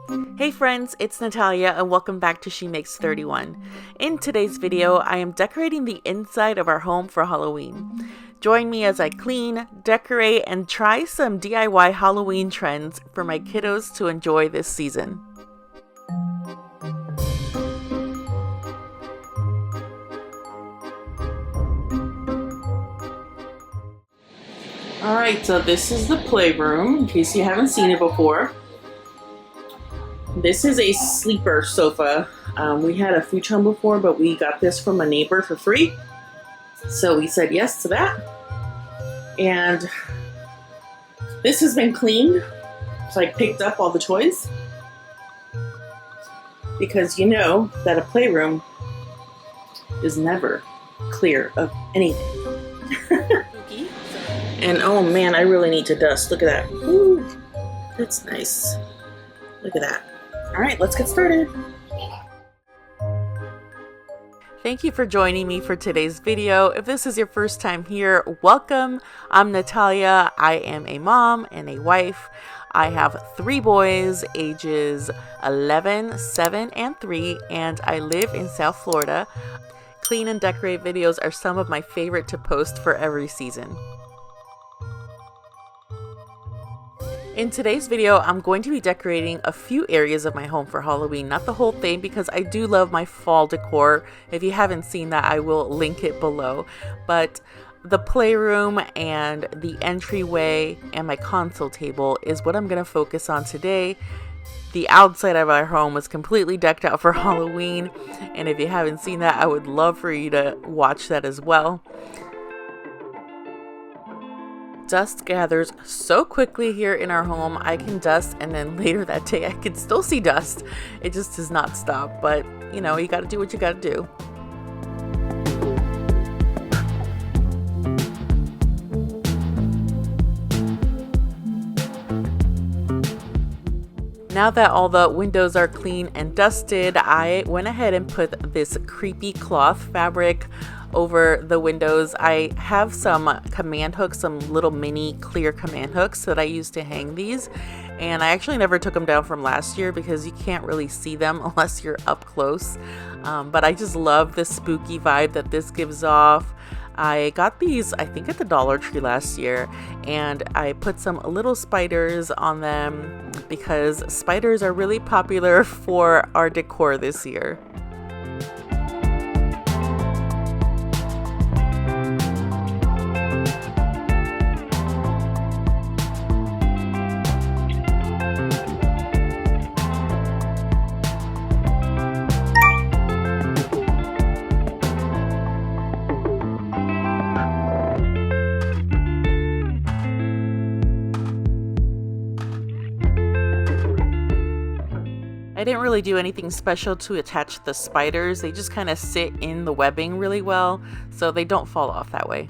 Hey friends, it's Natalia and welcome back to She Makes 31. In today's video, I am decorating the inside of our home for Halloween. Join me as I clean, decorate, and try some DIY Halloween trends for my kiddos to enjoy this season. Alright, so this is the playroom, in case you haven't seen it before. This is a sleeper sofa. We had a futon before, but we got this from a neighbor for free. So we said yes to that. And this has been cleaned. So I picked up all the toys. Because you know that a playroom is never clear of anything. And oh man, I really need to dust. Look at that. Ooh, that's nice. Look at that. All right, let's get started. Thank you for joining me for today's video. If this is your first time here, welcome. I'm Natalia. I am a mom and a wife. I have 3 boys, ages 11, 7, and 3, and I live in South Florida. Clean and decorate videos are some of my favorite to post for every season. In today's video, I'm going to be decorating a few areas of my home for Halloween, not the whole thing because I do love my fall decor. If you haven't seen that, I will link it below. But the playroom and the entryway and my console table is what I'm going to focus on today. The outside of our home is completely decked out for Halloween, and if you haven't seen that, I would love for you to watch that as well. Dust gathers so quickly here in our home. I can dust and then later that day I can still see dust. It just does not stop, but you know, you gotta do what you gotta do. Now that all the windows are clean and dusted, I went ahead and put this creepy cloth fabric over the windows. I have some command hooks, some little mini clear command hooks that I use to hang these, and I actually never took them down from last year because you can't really see them unless you're up close, but I just love the spooky vibe that this gives off. I got these, I think, at the Dollar Tree last year, and I put some little spiders on them because spiders are really popular for our decor this year. I didn't really do anything special to attach the spiders. They just kind of sit in the webbing really well, so they don't fall off that way.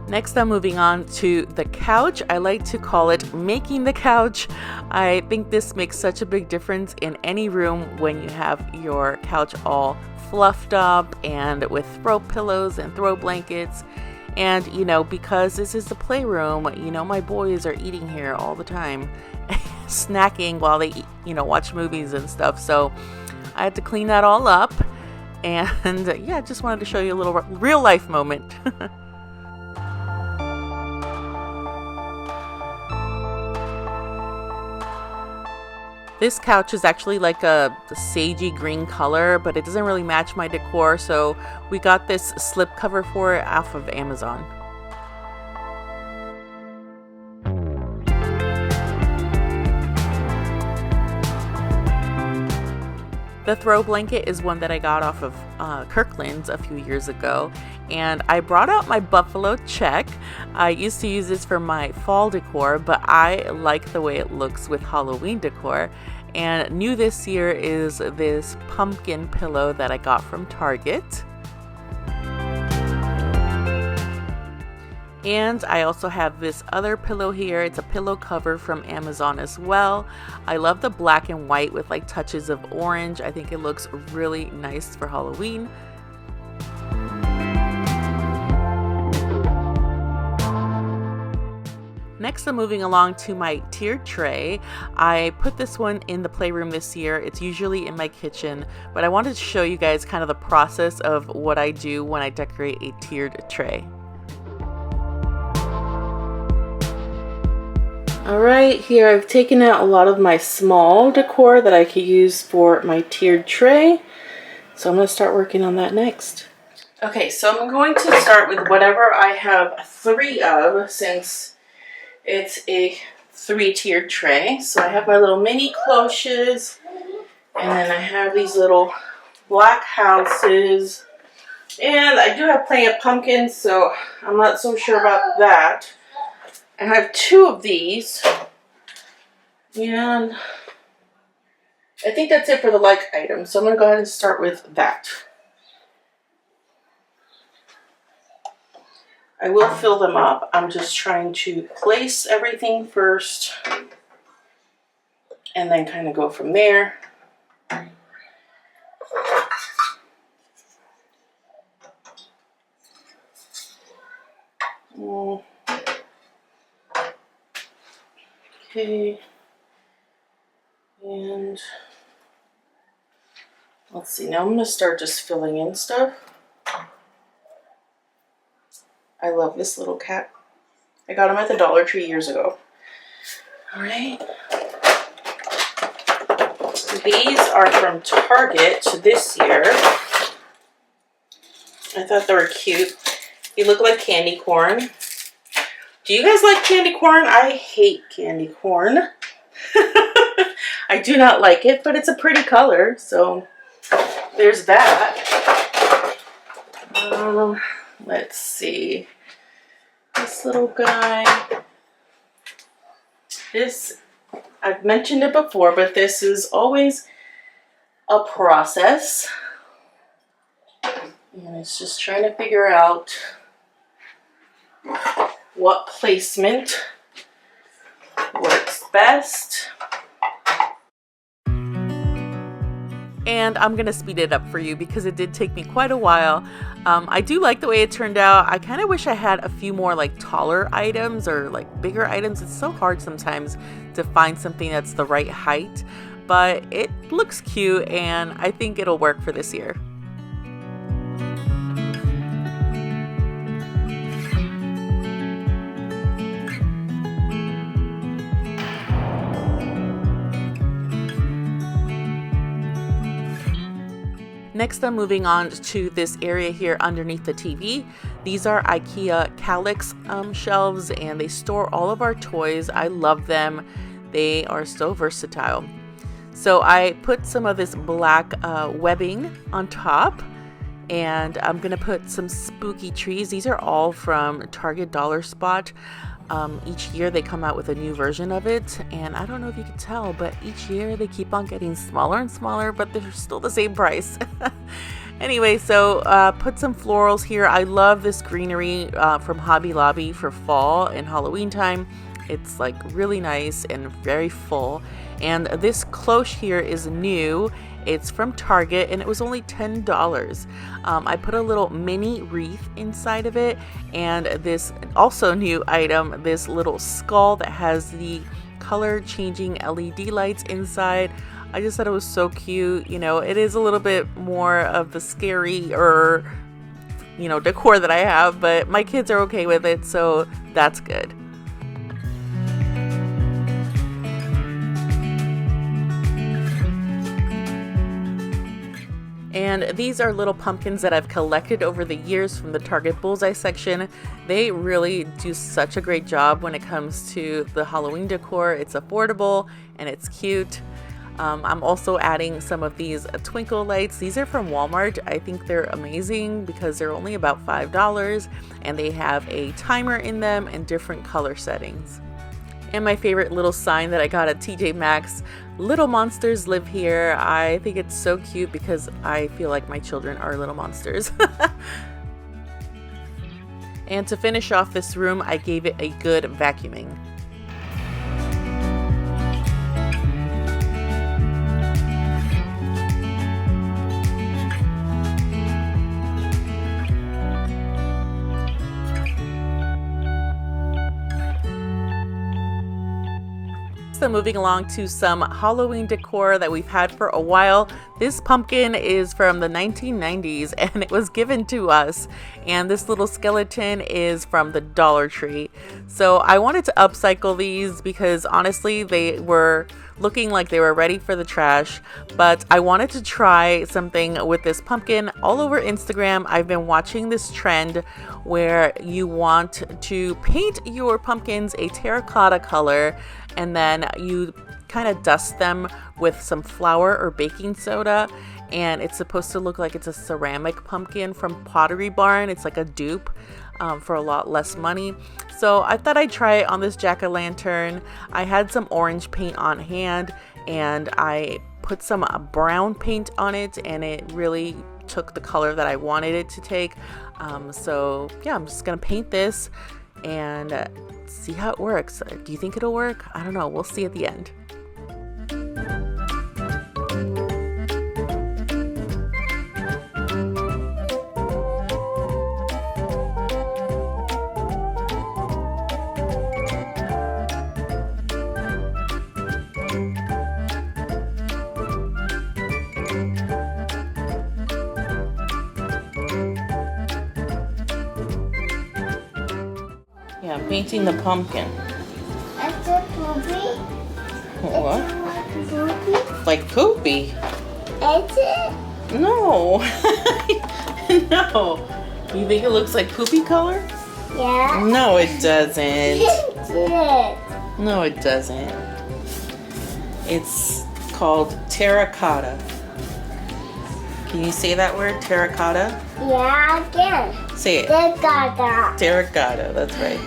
Next, I'm moving on to the couch. I like to call it making the couch. I think this makes such a big difference in any room when you have your couch all fluffed up and with throw pillows and throw blankets. And, you know, because this is the playroom, you know, my boys are eating here all the time, snacking while they, watch movies and stuff. So I had to clean that all up. And yeah, just wanted to show you a little real life moment. This couch is actually like a sagey green color, but it doesn't really match my decor, so we got this slip cover for it off of Amazon. The throw blanket is one that I got off of Kirkland's a few years ago, and I brought out my buffalo check. I used to use this for my fall decor, but I like the way it looks with Halloween decor. And new this year is this pumpkin pillow that I got from Target. And I also have this other pillow here. It's a pillow cover from Amazon as well. I love the black and white with like touches of orange. I think it looks really nice for Halloween. Next, I'm moving along to my tiered tray. I put this one in the playroom this year. It's usually in my kitchen, but I wanted to show you guys kind of the process of what I do when I decorate a tiered tray. Alright, here I've taken out a lot of my small decor that I could use for my tiered tray. So I'm going to start working on that next. Okay, so I'm going to start with whatever I have 3 of, since it's a 3-tiered tray. So I have my little mini cloches, and then I have these little black houses, and I do have plenty of pumpkins, so I'm not so sure about that. I have 2 of these, and I think that's it for the like items. So I'm going to go ahead and start with that. I will fill them up. I'm just trying to place everything first and then kind of go from there. Okay, and let's see, now I'm going to start just filling in stuff. I love this little cat. I got him at the Dollar Tree years ago. Alright. These are from Target this year. I thought they were cute. They look like candy corn. Do you guys like candy corn? I hate candy corn. I do not like it, but it's a pretty color, so there's that. Let's see. This little guy. This, I've mentioned it before, but this is always a process. And it's just trying to figure out what placement works best. And I'm gonna speed it up for you because it did take me quite a while. I do like the way it turned out. I kind of wish I had a few more like taller items or like bigger items. It's so hard sometimes to find something that's the right height, but it looks cute and I think it'll work for this year. Next, I'm moving on to this area here underneath the TV. These are IKEA Kallax shelves, and they store all of our toys. I love them. They are so versatile. So I put some of this black webbing on top, and I'm gonna put some spooky trees. These are all from Target Dollar Spot. Each year they come out with a new version of it, and I don't know if you can tell, but each year they keep on getting smaller and smaller, but they're still the same price. Anyway, so put some florals here. I love this greenery from Hobby Lobby for fall and Halloween time. It's like really nice and very full. And this cloche here is new. It's from Target and it was only $10. I put a little mini wreath inside of it, and this also new item, this little skull that has the color changing LED lights inside. I just thought it was so cute. You know, it is a little bit more of the scary or, you know, decor that I have, but my kids are okay with it, so that's good. And these are little pumpkins that I've collected over the years from the Target Bullseye section. They really do such a great job when it comes to the Halloween decor. It's affordable and it's cute. I'm also adding some of these twinkle lights. These are from Walmart. I think they're amazing because they're only about $5 and they have a timer in them and different color settings. And my favorite little sign that I got at TJ Maxx, little monsters live here. I think it's so cute because I feel like my children are little monsters. And to finish off this room, I gave it a good vacuuming. So moving along to some Halloween decor that we've had for a while. This pumpkin is from the 1990s and it was given to us, and this little skeleton is from the Dollar Tree. So I wanted to upcycle these because honestly they were looking like they were ready for the trash, but I wanted to try something with this pumpkin. All over Instagram I've been watching this trend where you want to paint your pumpkins a terracotta color, and then you kind of dust them with some flour or baking soda, and it's supposed to look like it's a ceramic pumpkin from Pottery Barn. It's like a dupe for a lot less money. So I thought I'd try it on this jack-o'-lantern. I had some orange paint on hand and I put some brown paint on it, and it really took the color that I wanted it to take. So yeah, I'm just gonna paint this and see how it works. Do you think it'll work? I don't know. We'll see at the end. Yeah, I'm painting the pumpkin. That's a poopy. What? Poopy. Like poopy? Is it? No. No. You think it looks like poopy color? Yeah. No, it doesn't. It's it. No, it doesn't. It's called terracotta. Can you say that word, terracotta? Yeah, again. Say it. Terracotta. Terracotta, that's right.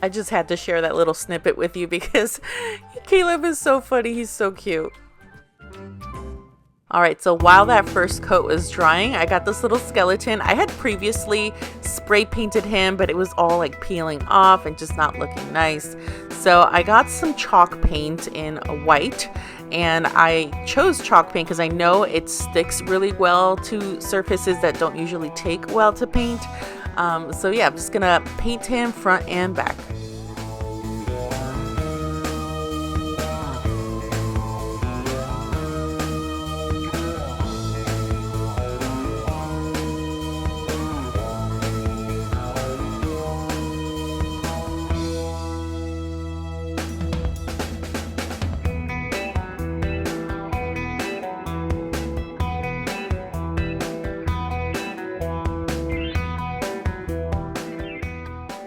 I just had to share that little snippet with you because Caleb is so funny. He's so cute. Alright, so while that first coat was drying, I got this little skeleton. I had previously spray painted him, but it was all like peeling off and just not looking nice. So I got some chalk paint in white, and I chose chalk paint because I know it sticks really well to surfaces that don't usually take well to paint. So yeah, I'm just gonna paint him front and back.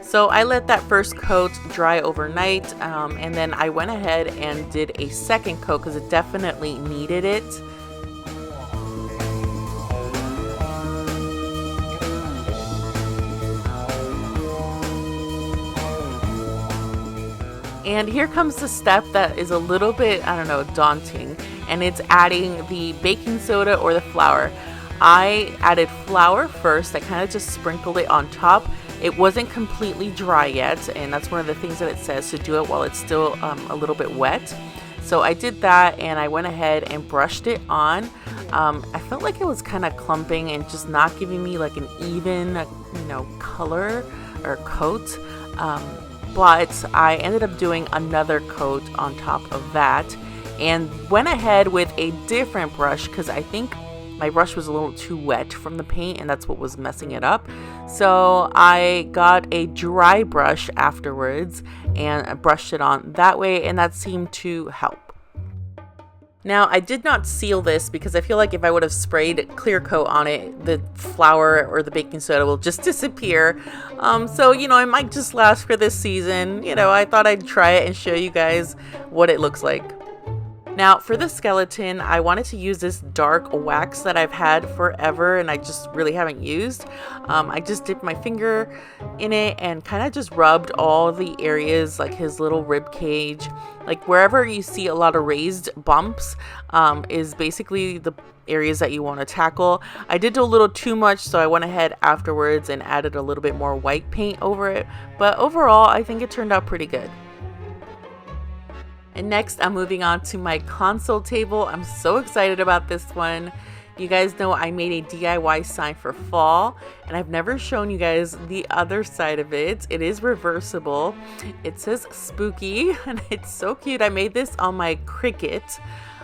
So I let that first coat dry overnight, and then I went ahead and did a second coat because it definitely needed it. And here comes the step that is a little bit, I don't know, daunting, and it's adding the baking soda or the flour. I added flour first. I kind of just sprinkled it on top. It wasn't completely dry yet, and that's one of the things that it says, to do it while it's still a little bit wet. So I did that, and I went ahead and brushed it on. I felt like it was kind of clumping and just not giving me like an even, color or coat. But I ended up doing another coat on top of that, and went ahead with a different brush because I think my brush was a little too wet from the paint, and that's what was messing it up. So I got a dry brush afterwards and I brushed it on that way, and that seemed to help. Now, I did not seal this because I feel like if I would have sprayed clear coat on it, the flour or the baking soda will just disappear. So, it might just last for this season. I thought I'd try it and show you guys what it looks like. Now for the skeleton, I wanted to use this dark wax that I've had forever and I just really haven't used. I just dipped my finger in it and kind of just rubbed all the areas, like his little rib cage, like wherever you see a lot of raised bumps is basically the areas that you want to tackle. I did do a little too much, so I went ahead afterwards and added a little bit more white paint over it, but overall I think it turned out pretty good. And next I'm moving on to my console table. I'm so excited about this one. You guys know I made a DIY sign for fall, and I've never shown you guys the other side of it. It is reversible. It says spooky and it's so cute. I made this on my Cricut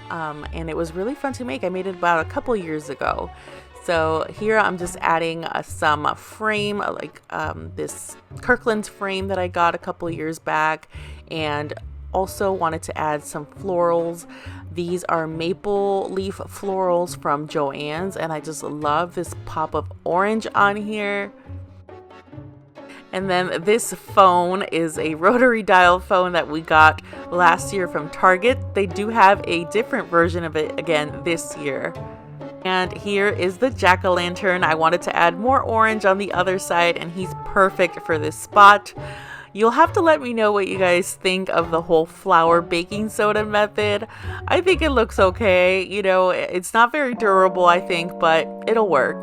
and it was really fun to make. I made it about a couple years ago. So here I'm just adding some frame, like this Kirkland frame that I got a couple years back, and also wanted to add some florals. These are maple leaf florals from Joann's, and I just love this pop of orange on here. And then this phone is a rotary dial phone that we got last year from Target. They do have a different version of it again this year. And here is the jack-o'-lantern. I wanted to add more orange on the other side, and he's perfect for this spot. You'll have to let me know what you guys think of the whole flour baking soda method. I think it looks okay. You know, it's not very durable, I think, but it'll work.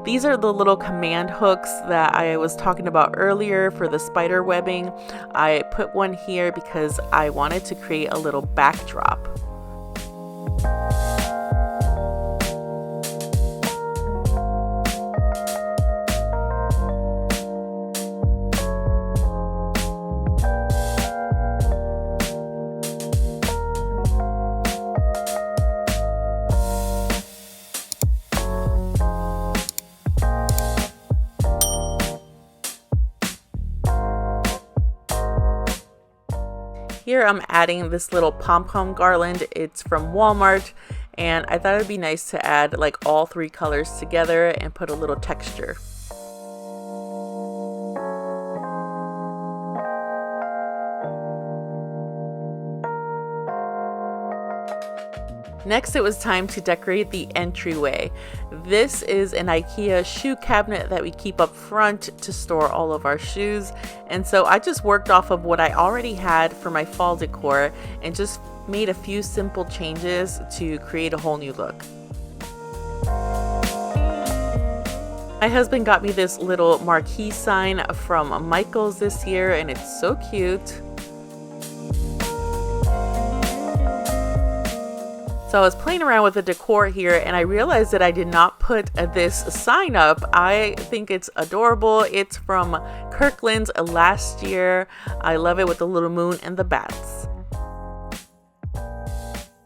These are the little command hooks that I was talking about earlier for the spider webbing. I put one here because I wanted to create a little backdrop. Here I'm adding this little pom-pom garland. It's from Walmart, and I thought it'd be nice to add like all three colors together and put a little texture. Next, it was time to decorate the entryway. This is an IKEA shoe cabinet that we keep up front to store all of our shoes. And so I just worked off of what I already had for my fall decor and just made a few simple changes to create a whole new look. My husband got me this little marquee sign from Michael's this year, and it's so cute. So I was playing around with the decor here and I realized that I did not put this sign up. I think it's adorable. It's from Kirkland's last year. I love it with the little moon and the bats.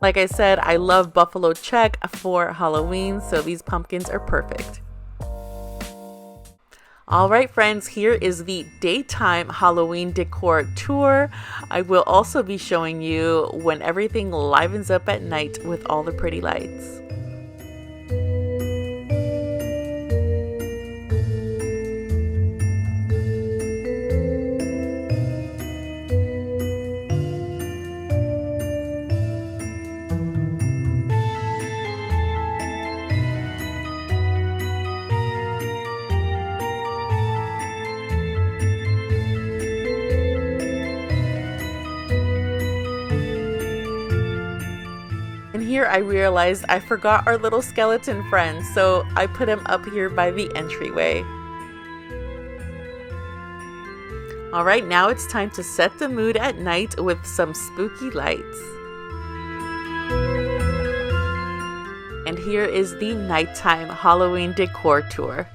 Like I said, I love buffalo check for Halloween, so these pumpkins are perfect. All right, friends, here is the daytime Halloween decor tour. I will also be showing you when everything livens up at night with all the pretty lights. Here I realized I forgot our little skeleton friend, so I put him up here by the entryway. Alright, now it's time to set the mood at night with some spooky lights. And here is the nighttime Halloween decor tour.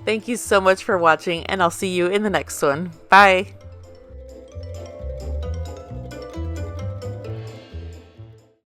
Thank you so much for watching, and I'll see you in the next one. Bye!